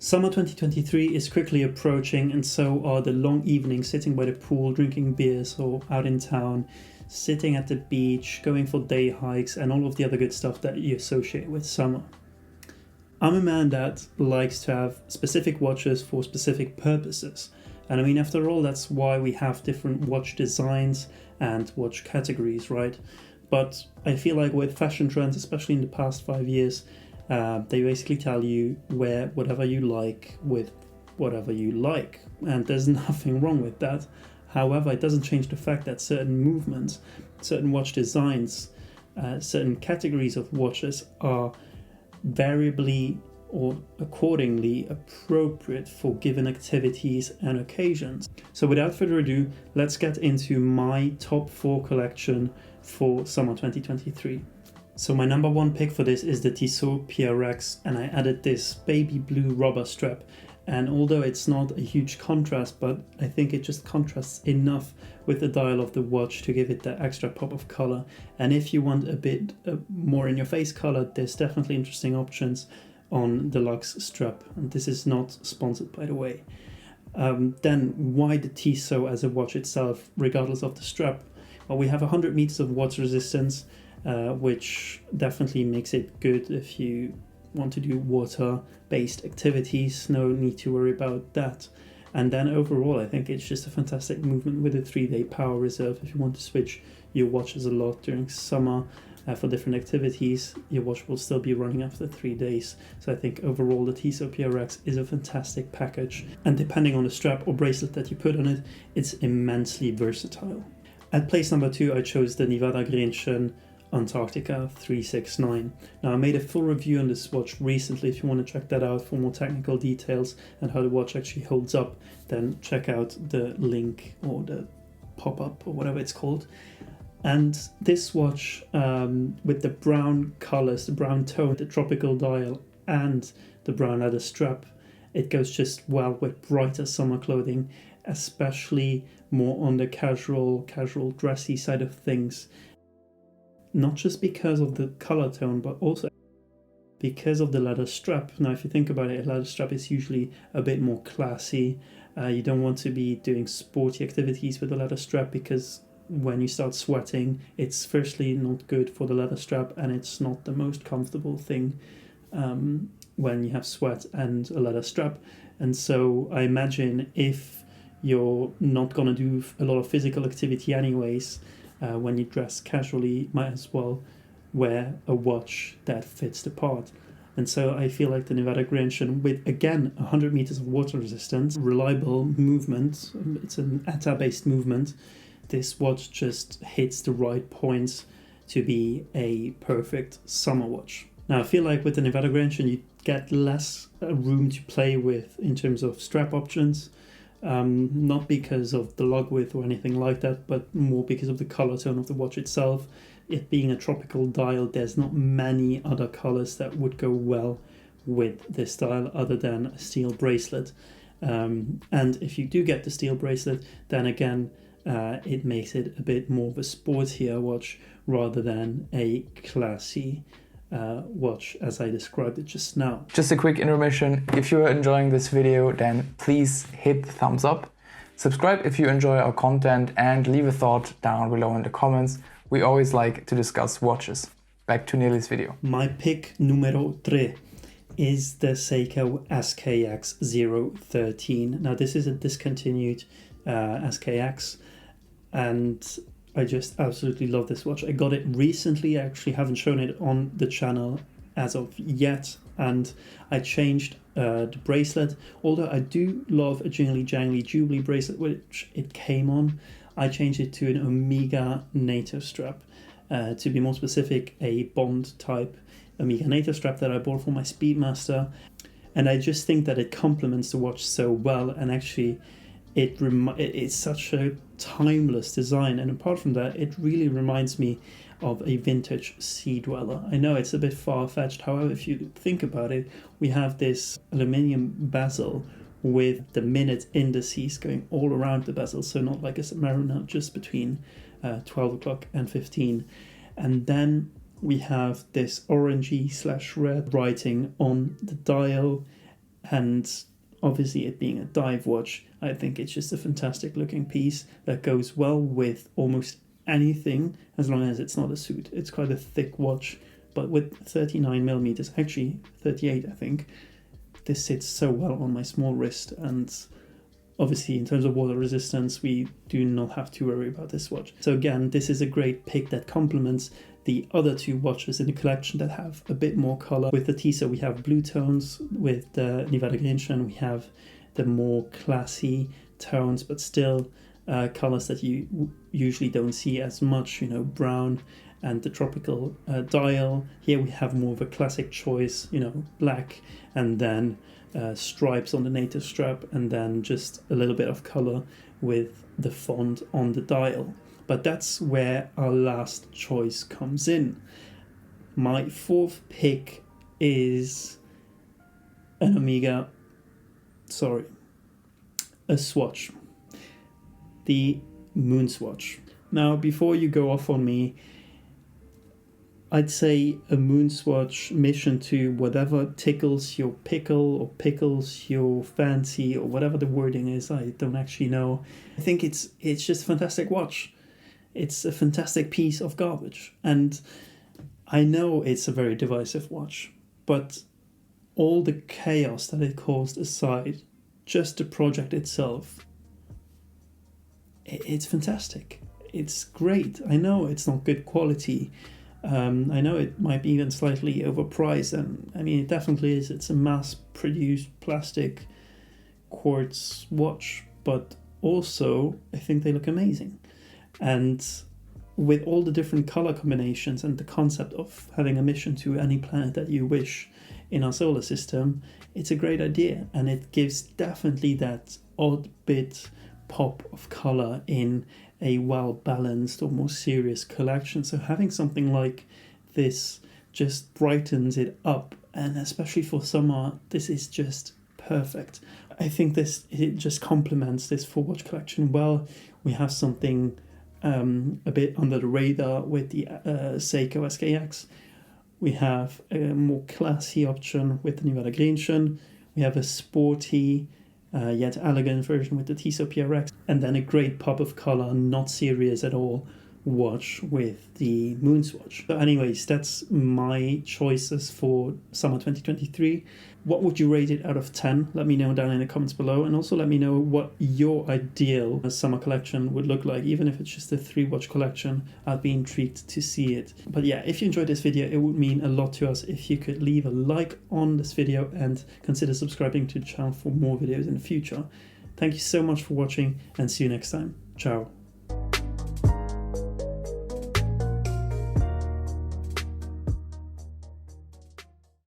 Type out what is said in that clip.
Summer 2023 is quickly approaching, and so are the long evenings sitting by the pool, drinking beers, or out in town, sitting at the beach, going for day hikes, and all of the other good stuff that you associate with summer. I'm a man that likes to have specific watches for specific purposes. And I mean, after all, that's why we have different watch designs and watch categories, right? But I feel like with fashion trends, especially in the past 5 years, they basically tell you wear whatever you like with whatever you like, and there's nothing wrong with that. However, it doesn't change the fact that certain movements, certain watch designs, certain categories of watches are variably or accordingly appropriate for given activities and occasions. So without further ado, let's get into my top 4 collection for summer 2023. So my number 1 pick for this is the Tissot PRX, and I added this baby blue rubber strap. And although it's not a huge contrast, but I think it just contrasts enough with the dial of the watch to give it that extra pop of color. And if you want a bit more in your face color, there's definitely interesting options on the Luxe strap. And this is not sponsored, by the way. Then why the Tissot as a watch itself, regardless of the strap? Well, we have 100 meters of water resistance, which definitely makes it good if you want to do water-based activities. No need to worry about that. And then overall, I think it's just a fantastic movement with a 3-day power reserve. If you want to switch your watches a lot during summer for different activities, your watch will still be running after 3 days. So I think overall the Tissot PRX is a fantastic package. And depending on the strap or bracelet that you put on it, it's immensely versatile. At place number 2, I chose the Nevada Grenchen Antarctica 369. Now, I made a full review on this watch recently. If you want to check that out for more technical details and how the watch actually holds up, then check out the link or the pop-up or whatever it's called. And this watch, with the brown colors, the brown tone, the tropical dial, and the brown leather strap, it goes just well with brighter summer clothing, especially more on the casual dressy side of things. Not just because of the color tone, but also because of the leather strap. Now, if you think about it, a leather strap is usually a bit more classy. You don't want to be doing sporty activities with a leather strap, because when you start sweating, it's firstly not good for the leather strap, and it's not the most comfortable thing when you have sweat and a leather strap. And so I imagine if you're not going to do a lot of physical activity anyways, when you dress casually, might as well wear a watch that fits the part. And so I feel like the Nevada Grenchen, with again 100 meters of water resistance, reliable movement, it's an ETA-based movement, this watch just hits the right points to be a perfect summer watch. Now, I feel like with the Nevada Grenchen you get less room to play with in terms of strap options. Not because of the lug width or anything like that, but more because of the color tone of the watch itself. It being a tropical dial, there's not many other colors that would go well with this dial other than a steel bracelet. And if you do get the steel bracelet, then again, it makes it a bit more of a sportier watch rather than a classy watch as I described it just now. Just a quick intermission. If you're enjoying this video, then please hit the thumbs up. Subscribe if you enjoy our content, and leave a thought down below in the comments. We always like to discuss watches. Back to Nele's video. My pick numero 3 is the Seiko SKX 013. Now, this is a discontinued SKX, and I just absolutely love this watch. I got it recently. I actually haven't shown it on the channel as of yet, and I changed the bracelet. Although I do love a jingly jangly Jubilee bracelet, which it came on, I changed it to an Omega NATO strap. To be more specific, a Bond type Omega NATO strap that I bought for my Speedmaster. And I just think that it complements the watch so well, and actually it's such a timeless design, and apart from that, it really reminds me of a vintage Sea Dweller. I know it's a bit far-fetched, however, if you think about it, we have this aluminium bezel with the minute indices going all around the bezel, so not like a Submariner, just between 12 o'clock and 15. And then we have this orangey/red writing on the dial, And obviously it being a dive watch, I think it's just a fantastic looking piece that goes well with almost anything as long as it's not a suit. It's quite a thick watch, but with 39 millimeters, actually 38 I think, this sits so well on my small wrist. And obviously in terms of water resistance, we do not have to worry about this watch. So again, this is a great pick that complements the other two watches in the collection that have a bit more color. With the Tissot we have blue tones, with the Nele we have the more classy tones, but still colors that you usually don't see as much, you know, brown and the tropical dial. Here we have more of a classic choice, you know, black and then stripes on the native strap, and then just a little bit of color with the font on the dial. But that's where our last choice comes in. My fourth pick is a swatch. The Moon swatch. Now, before you go off on me, I'd say a Moon swatch mission to whatever tickles your pickle or pickles your fancy, or whatever the wording is, I don't actually know. I think it's just a fantastic watch. It's a fantastic piece of garbage. And I know it's a very divisive watch, but all the chaos that it caused aside, just the project itself, it's fantastic. It's great. I know it's not good quality. I know it might be even slightly overpriced, and I mean it definitely is. It's a mass-produced plastic quartz watch, but also I think they look amazing. And with all the different color combinations and the concept of having a mission to any planet that you wish in our solar system, it's a great idea, and it gives definitely that odd bit pop of color in a well-balanced or more serious collection. So having something like this just brightens it up, and especially for summer, this is just perfect. I think it just complements this full watch collection well. We have something a bit under the radar with the Seiko SKX. We have a more classy option with the Nele. We have a sporty yet elegant version with the Tissot PRX, and then a great pop of color, not serious at all, watch with the Moon swatch. So anyways, that's my choices for summer 2023. What would you rate it out of 10? Let me know down in the comments below, and also let me know what your ideal summer collection would look like. Even if it's just a 3-watch collection, I'd be intrigued to see it. But yeah, if you enjoyed this video, it would mean a lot to us if you could leave a like on this video and consider subscribing to the channel for more videos in the future. Thank you so much for watching, and see you next time. Ciao.